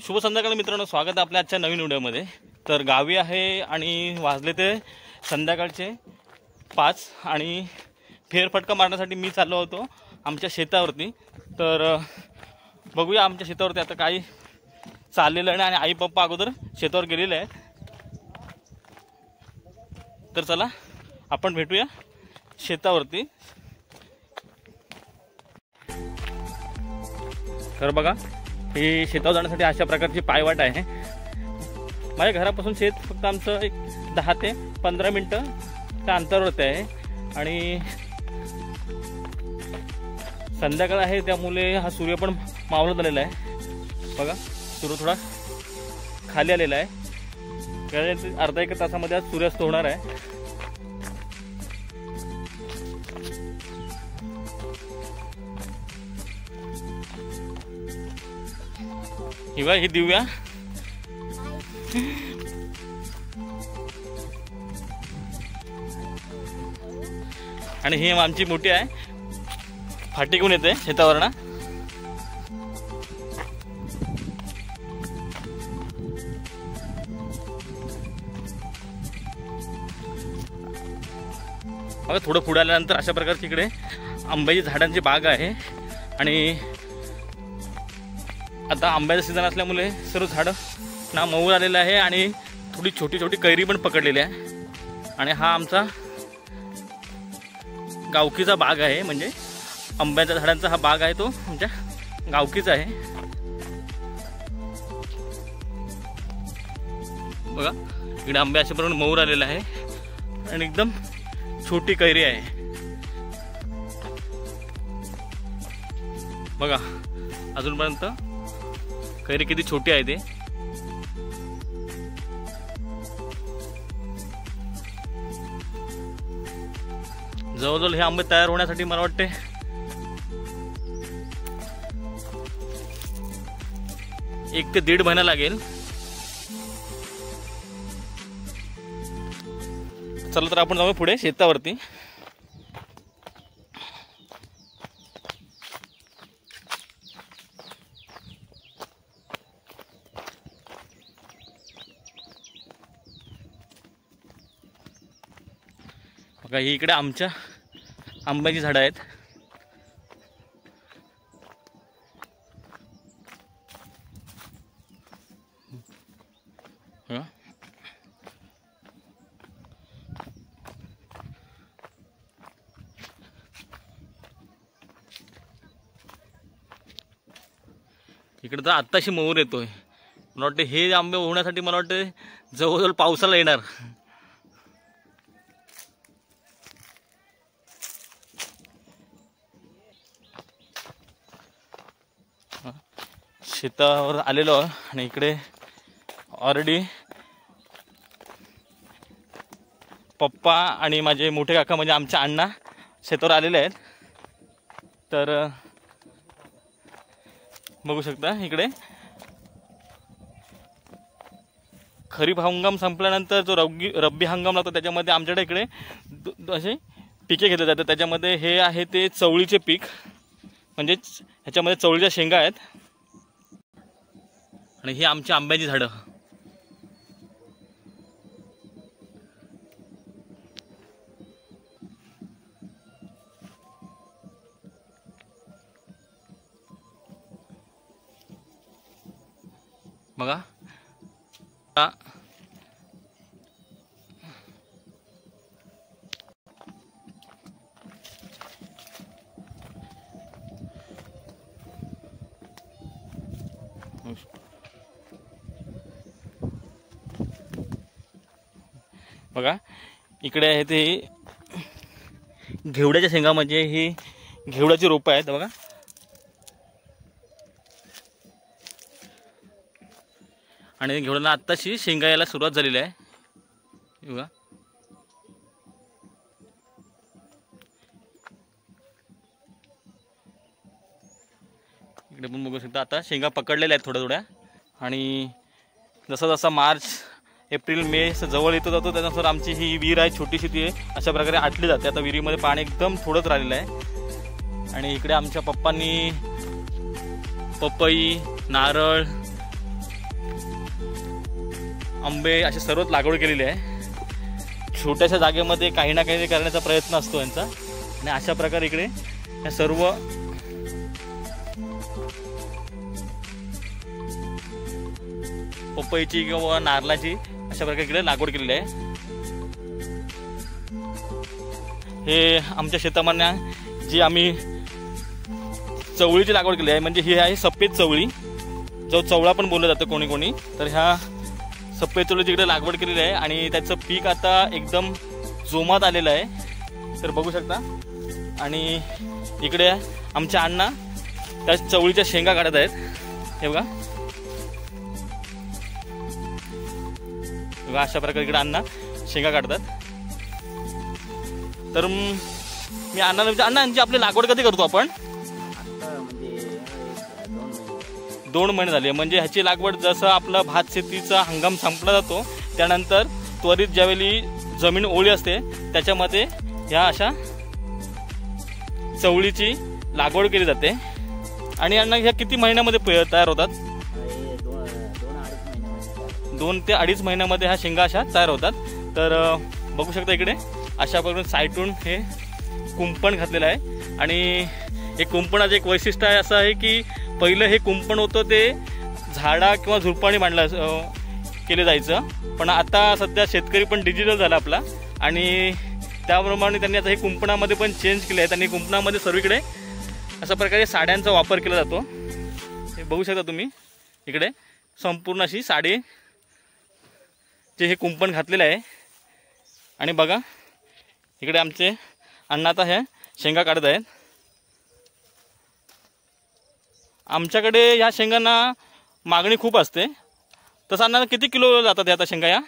शुभ संध्याकाळ मित्रांनो, स्वागत आहे आपल्या आजच्या नवीन व्हिडिओमध्ये। तर गावी आहे आणि वाजले ते संध्याकाळचे 5 आणि फेरफटका मारण्यासाठी मी चाललो होतो आमच्या शेतावरती। तर बघूया आमच्या शेतावरती आता काही चाललेलं आहे आणि आई पप्पा अगोदर शेतावर गेलेले आहेत। तर चला आपण भेटूया शेतावरती। तर बघा ही शेतावर जाण्यासाठी अशा प्रकारची पायवाट आहे। माझ्या घरापासून शेत फक्त आमचं एक 10 ते 15 मिनिटाच्या अंतरावरती आहे आणि संध्याकाळ आहे त्यामुळे हा सूर्य पण मावळत आलेला आहे। बघा सूर्य थोडा खाली आलेला आहे। अर्धा एक तासामध्ये आज सूर्यास्त होणार आहे। हिवा ही दिव्या आणि ही आमची मोठी आहे, फाटी घेऊन येते शेतावरना। बघा थोडं पुढे आल्यानंतर अशा प्रकारची इकडे आंब्याची झाडांची बाग आहे आणि आता आंब्याचा सीझन असल्यामुळे सर्व झाडं ना मऊर आलेलं आहे आणि थोडी छोटी छोटी कैरी पण पकडलेली आहे। आणि हा आमचा गावकीचा बाग आहे, म्हणजे आंब्याच्या झाडांचा हा बाग आहे, तो आमच्या गावकीचा आहे। बघा इकडे आंबे अशा प्रमाणे मऊर आलेला आहे आणि एकदम छोटी कैरी आहे। बघा अजूनपर्यंत कैरी किती छोटी आहे ते। जवळजवळ हे आंबे तयार होण्यासाठी मला वाटते 1 ते 1.5 महिना लागेल। चला तर आपण जाऊ पुढे शेतावरती। बघा ही इकडे आमच्या आंब्याची झाडं आहेत। इकडे तर आत्ताशी मोहर येतोय। मला वाटतं हे आंबे होण्यासाठी मला वाटतं जवळजवळ पावसाला येणार। शेतावर आलेलो आणि इकडे ऑलरेडी पप्पा आणि माझे मोठे काका म्हणजे आमचे अण्णा शेतावर आलेले आहेत। तर बघू शकता इकडे खरीप हंगाम संपल्यानंतर जो रब्बी हंगाम लागतो त्याच्यामध्ये आमच्याकडे इकडे असे पिके घेतले जातात। त्याच्यामध्ये हे आहे ते चवळीचे पीक, म्हणजेच ह्याच्यामध्ये चवळीच्या शेंगा आहेत आणि ही आमची आंब्याची झाडं। बघा बघा इकडे आहे ते घेवड्याच्या शेंगा, म्हणजे ही घेवड्याची रोपं आहेत। बघा आणि घेवड्याला आत्ताशी शेंगा यायला सुरुवात झालेली आहे। बघा इकडे पण बघू शकता आता शेंगा पकडलेल्या आहेत थोड्या थोड्या। आणि जसा जसा मार्च एप्रिल मे जवळ येतो जातो त्यानुसार आमची ही विहीर आहे, छोटीशी ती आहे, अशा प्रकारे आटली जाते। आता विहिरीमध्ये पाणी एकदम थोडंच राहिलेलं आहे। आणि इकडे आमच्या पप्पांनी पपई, नारळ आंबे असे सर्वच लागवड केलेली आहे. छोट्याशा जागेमध्ये काही ना काही करण्याचा प्रयत्न असतो यांचा. आणि अशा प्रकारे इकडे या सर्व पपईची किंवा नारळाची अशा प्रकारे इकडे लागवड केलेली आहे. हे आमच्या शेतामध्ये जी आम्ही चवळीची लागवड केली आहे, म्हणजे ही आहे सफेद चवळी, जो चवळा पण बोललं जातं कोणी कोणी. तर ह्या सफेद चवळीची इकडे लागवड केलेली आहे आणि त्याचं पीक आता एकदम जोमात आलेलं आहे. तर बघू शकता. आणि इकडे आमच्या अण्णा त्या चवळीच्या शेंगा काढत आहेत. हे बघा, अशा प्रकारे इकडे अण्णा शेंगा काढतात. तर मी अण्णाला विचार, अण्णा यांची आपली लागवड कधी करतो आपण? 2 महिने झाले. म्हणजे ह्याची लागवड जसं आपला भात शेतीचा हंगाम संपला जातो त्यानंतर त्वरित ज्यावेळी जमीन ओली असते त्याच्यामध्ये ह्या अशा चवळीची लागवड केली जाते. आणि अण्णा ह्या किती महिन्यामध्ये तयार होतात? 2 ते 2.5 महिन्यामध्ये ह्या शेंगा अशा तयार होतात. तर बघू शकता इकडे अशा प्रकारे साईटून हे कुंपण घातलेलं आहे. आणि हे कुंपणाचं एक वैशिष्ट्य आहे असं आहे की पहिलं हे कुंपण होतं ते झाडा किंवा झुडपाणी बांधलं केले जायचं. पण आता सध्या शेतकरी पण डिजिटल झाला आपला आणि त्याप्रमाणे त्यांनी आता हे कुंपणामध्ये पण चेंज केले आहेत. आणि कुंपणामध्ये सर्वीकडे अशा प्रकारे साड्यांचा वापर केला जातो. हे बघू शकता तुम्ही इकडे संपूर्ण अशी साडी जे हे कुंपण घातलेलं आहे. आणि बघा इकडे आमचे अण्णा आता ह्या शेंगा काढत आहेत. आमच्याकडे ह्या शेंगांना मागणी खूप असते. तसं अण्णा किती किलो जातात ह्या आता शेंगा? या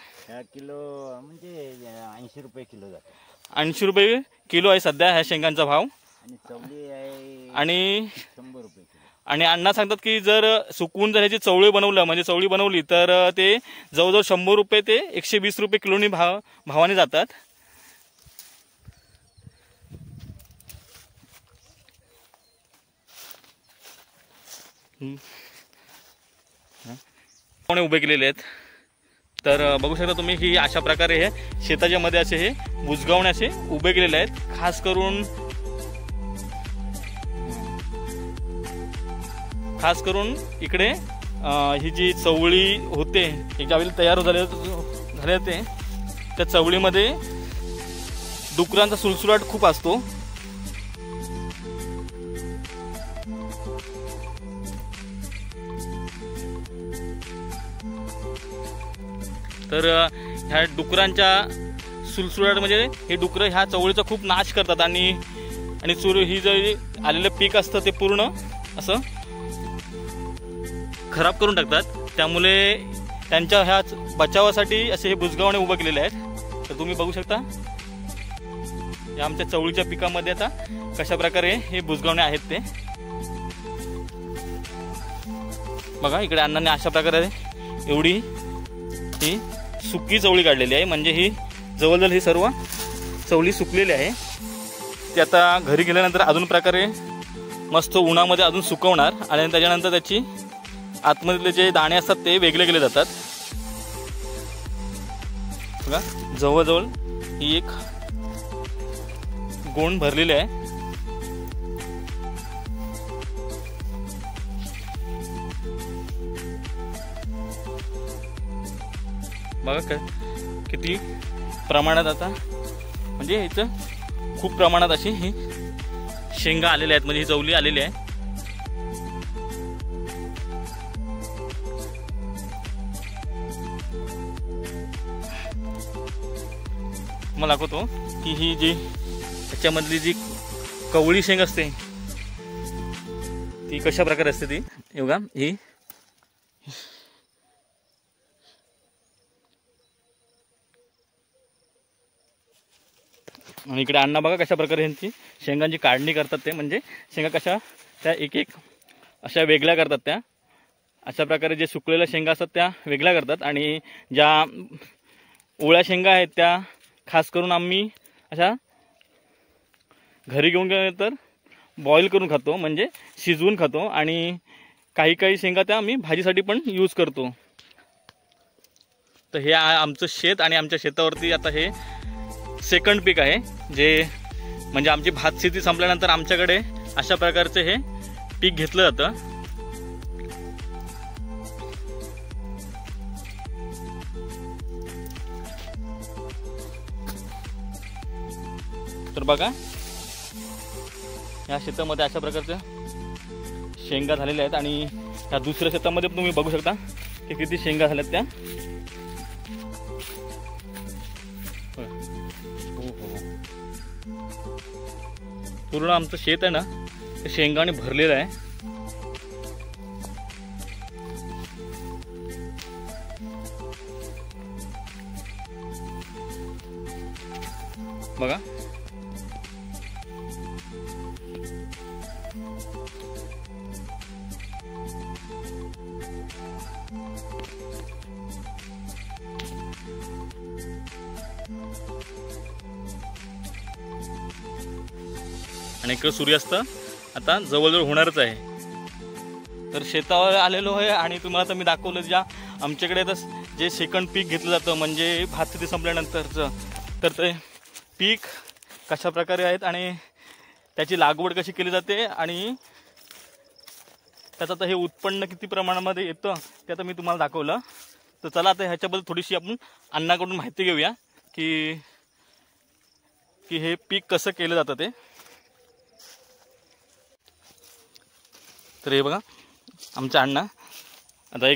किलो म्हणजे 80 रुपये किलो जातात. 80 रुपये किलो आहे सध्या ह्या शेंगांचा भाव. आणि चवळी आहे आणि 100 रुपये किलो. आणि अण्णा सांगतात की जर सुकवून जर ह्याची चवळी बनवलं म्हणजे चवळी बनवली तर ते जवळजवळ 100 रुपये ते 120 रुपये किलोनी भावाने जातात. उभे केलेले आहेत. तर बघू शकता तुम्ही की अशा प्रकारे हे शेताच्या मध्ये असे हे बुजगावणे असे उभे केलेले आहेत. खास करून इकडे ही जी चवळी होते ज्यावेळी तयार झाले होते त्या चवळीमध्ये डुकरांचा सुलसुलाट खूप असतो. तर ह्या डुकरांच्या सुलसुलाट म्हणजे हे डुकरं ह्या चवळीचा खूप नाश करतात. आणि ही जे आलेलं पीक असतं ते पूर्ण असं खराब करून टाकतात. त्यामुळे त्यांच्या ह्या बचावासाठी असे हे बुजगावणे उभं केलेले आहेत. तर तुम्ही बघू शकता या आमच्या चवळीच्या पिकामध्ये आता कशा प्रकारे हे बुजगावणे आहेत ते बघा. इकडे अण्णांनी अशा प्रकारे एवढी ही सुकी चवळी काढलेली आहे. म्हणजे ही जवळजवळ ही सर्व चवळी सुकलेली आहे. ती आता घरी गेल्यानंतर अजून प्रकारे मस्त उन्हामध्ये अजून सुकवणार आणि त्याच्यानंतर त्याची आतमधले जे दाणे असतात ते वेगळे केले जातात. बघा जवळजवळ ही एक गोण भरलेली आहे. बघा काय किती प्रमाणात आता म्हणजे इथं खूप प्रमाणात अशी ही शेंगा आलेल्या आहेत. म्हणजे ही चवळी आलेली आहे. मला दाखवतो की ही जी त्याच्यामधली जी कवळी शेंग असते ती कशा प्रकारे असते ती. बघा ही आणि इकडे अण्णा बघा कशा प्रकारे ह्यांची शेंगांची काढणी करतात. ते म्हणजे शेंगा कशा त्या एक एक अशा वेगळ्या करतात. त्या अशा प्रकारे जे सुकलेल्या शेंगा असतात त्या वेगळ्या करतात. आणि ज्या ओळ्या शेंगा आहेत त्या खास करून आम्ही अशा घरी घेऊन गेल्यानंतर बॉईल करून खातो म्हणजे शिजवून खातो. आणि काही काही शेंगा त्या आम्ही भाजीसाठी पण यूज करतो. तर हे आमचं शेत आणि आमच्या शेतावरती आता हे सेकंड पीक आहे, जे म्हणजे आमची भात शेती संपल्यानंतर आमच्याकडे अशा प्रकारचे हे पीक घेतलं जातं. तर बघा या शेतामध्ये अशा प्रकारच्या शेंगा झालेल्या आहेत आणि या दुसऱ्या शेतामध्ये तुम्ही बघू शकता की किती शेंगा झाल्यात त्या. पूर्ण आमचं शेत आहे ना ते शेंगाने भरलेलं आहे. बघा आणि इकडे सूर्यास्त आता जवळजवळ होणारच आहे. तर शेतावर आलेलो आहे आणि तुम्हाला तर मी दाखवलं ज्या आमच्याकडे आता जे सेकंड पीक घेतलं जातं म्हणजे भात शेती संपल्यानंतरचं, तर ते पीक कशा प्रकारे आहेत आणि त्याची लागवड कशी केली जाते आणि त्याचं आता हे उत्पन्न किती प्रमाणामध्ये येतं ते आता मी तुम्हाला दाखवलं. तर चला आता ह्याच्याबद्दल थोडीशी आपण अण्णाकडून माहिती घेऊया की हे पीक कसं केलं जातं ते. तर हे बघा आमचे अण्णा आता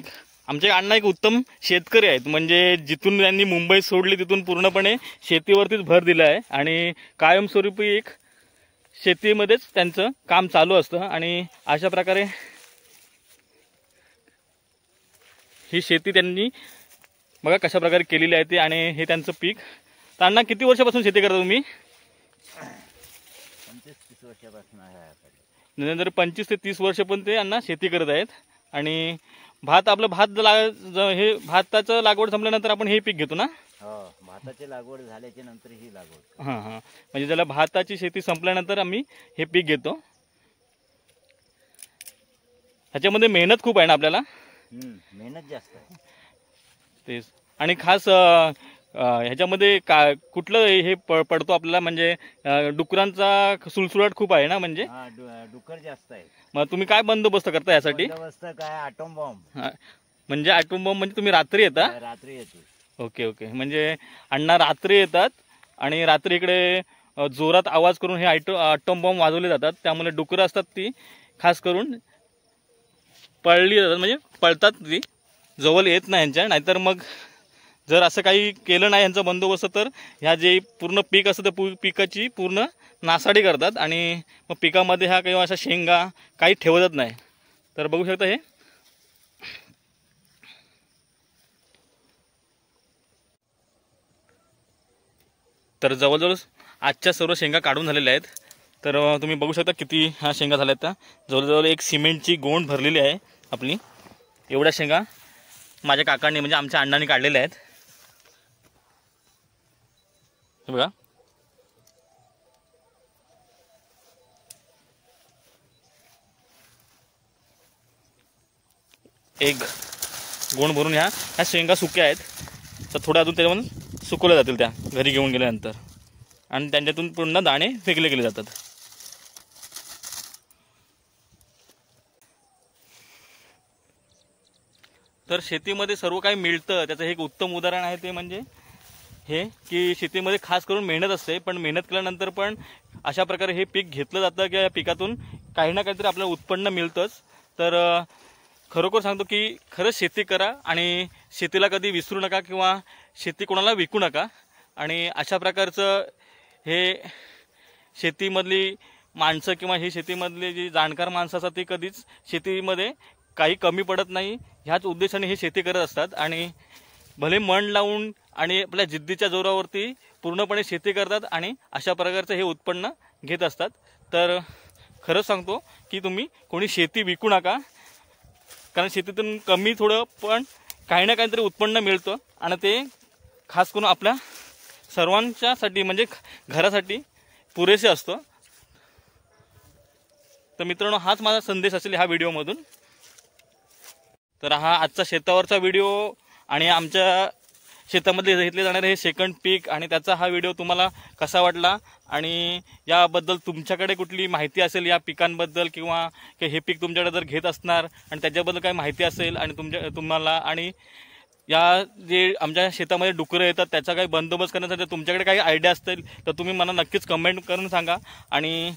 आमचे अण्णा एक उत्तम शेतकरी आहेत. म्हणजे जिथून त्यांनी मुंबई सोडली तिथून पूर्णपणे शेतीवरतीच भर दिला आहे आणि कायमस्वरूपी एक शेतीमध्येच त्यांचं काम चालू असतं. आणि अशा प्रकारे ही शेती त्यांनी बघा कशा प्रकारे केलेली आहे ती आणि हे त्यांचं पीक. तर अण्णा किती वर्षापासून शेती करता तुम्ही? 25-30 वर्षापासून आहे. नंतर 25 ते 30 वर्ष पण ते अण्णा शेती करत आहेत. आणि आपलं हे भाताचं लागवड संपल्यानंतर आपण हे पीक घेतो ना? हो, भाताची लागवड झाल्याच्या नंतर ही लागवड. हां हां, म्हणजे त्याला भाताची शेती संपल्यानंतर आम्ही हे पीक घेतो. ह्याच्यामध्ये मेहनत खूप आहे ना आपल्याला? मेहनत जास्त आहे तेच. आणि खास ह्याच्यामध्ये कुठलं हे पडतो आपल्याला, म्हणजे डुकरांचा सुळसुळाट खूप आहे ना? म्हणजे डुकर जास्त आहे. मग तुम्ही काय बंदोबस्त करता यासाठी? बंदोबस्त काय, आटोम बॉम्ब. म्हणजे आटोम बॉम्ब म्हणजे तुम्ही रात्री येता? रात्री येतो. ओके ओके, म्हणजे अण्णा रात्री येतात आणि रात्री इकडे जोरात आवाज करून हे आटोम बॉम्ब वाजवले जातात. त्यामुळे डुकरं असतात ती खास करून पळली जातात, म्हणजे पळतात, ती जवळ येत नाही यांच्या. नाहीतर मग जर असं काही केलं नाही यांचा बंदोबस्त तर ह्या जे पूर्ण पीक असतं त्या पिकाची पूर्ण नासाडी करतात आणि मग पिकामध्ये ह्या किंवा अशा शेंगा काही ठेवतच नाही. तर बघू शकता हे तर जवळजवळ आजच्या सर्व शेंगा काढून झालेल्या आहेत. तर तुम्ही बघू शकता किती ह्या शेंगा झाल्या आहेत. जवळजवळ एक सिमेंटची गोंड भरलेली आहे आपली. एवढ्या शेंगा माझ्या काकांनी म्हणजे आमच्या अण्णांनी काढलेल्या आहेत. हे बघा, एक गोंड भरून ह्या शेंगा सुक्या आहेत. तर थोड्या अजून त्याच्यामध्ये सुकवल्या जातील त्या घरी घेऊन गेल्यानंतर आणि त्यांच्यातून पूर्ण दाणे फेकले गेले जातात. तर शेतीमध्ये सर्व काही मिळतं त्याचं हे एक उत्तम उदाहरण आहे ते म्हणजे हे की शेतीमध्ये खास करून मेहनत असते, पण मेहनत केल्यानंतर पण अशा प्रकारे हे पीक घेतलं जातं की या पिकातून काही ना काहीतरी आपल्याला उत्पन्न मिळतंच. तर खरोखर सांगतो की खरंच शेती करा आणि शेतीला कधी विसरू नका किंवा शेती कोणाला विकू नका. आणि अशा प्रकारचं हे शेतीमधली माणसं किंवा ही शेतीमधली जी जाणकार माणसं असतात ती कधीच शेतीमध्ये काही कमी पडत नाही ह्याच उद्देशाने हे शेती करत असतात. आणि भले मन लावून आणि आपल्या जिद्दीच्या जोरावरती पूर्णपणे शेती करतात आणि अशा प्रकारचं हे उत्पन्न घेत असतात. तर खरंच सांगतो की तुम्ही कोणी शेती विकू नका, कारण शेतीतून कमी थोडं पण काही ना काहीतरी उत्पन्न मिळतं आणि ते खास करून आपल्या सर्वांच्यासाठी म्हणजे घरासाठी पुरेसे असतं. तर मित्रांनो, हाच माझा संदेश असेल ह्या व्हिडिओमधून. तर हा आजचा शेतावरचा व्हिडिओ आणि आमच्या शेतामध्ये घेतले जाणारे हे सेकंड पीक आणि त्याचा हा व्हिडिओ तुम्हाला कसा वाटला आणि याबद्दल तुमच्याकडे कुठली माहिती असेल या पिकांबद्दल किंवा हे पीक तुमच्याकडे जर घेत असणार आणि त्याच्याबद्दल काही माहिती असेल आणि तुम्हाला आणि या जे आमच्या शेतामध्ये डुकरं येतात त्याचा काही बंदोबस्त करण्यासाठी तुमच्याकडे काही आयडिया असतील तर तुम्ही मला नक्कीच कमेंट करून सांगा। आणि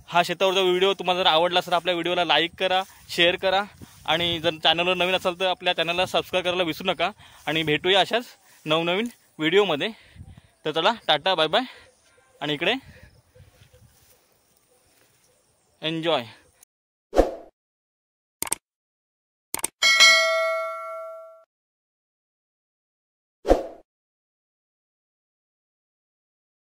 हा शेतावरचा व्हिडिओ तुम्हाला जर आवडला असेल आपल्या व्हिडिओला लाईक करा, शेअर करा आणि जर चॅनलवर नवीन असाल तर आपल्या चॅनलला सबस्क्राईब करायला विसरू नका आणि भेटूया अशाच नवनवीन व्हिडिओमध्ये। तर चला टाटा बाय बाय आणि इकडे एन्जॉय।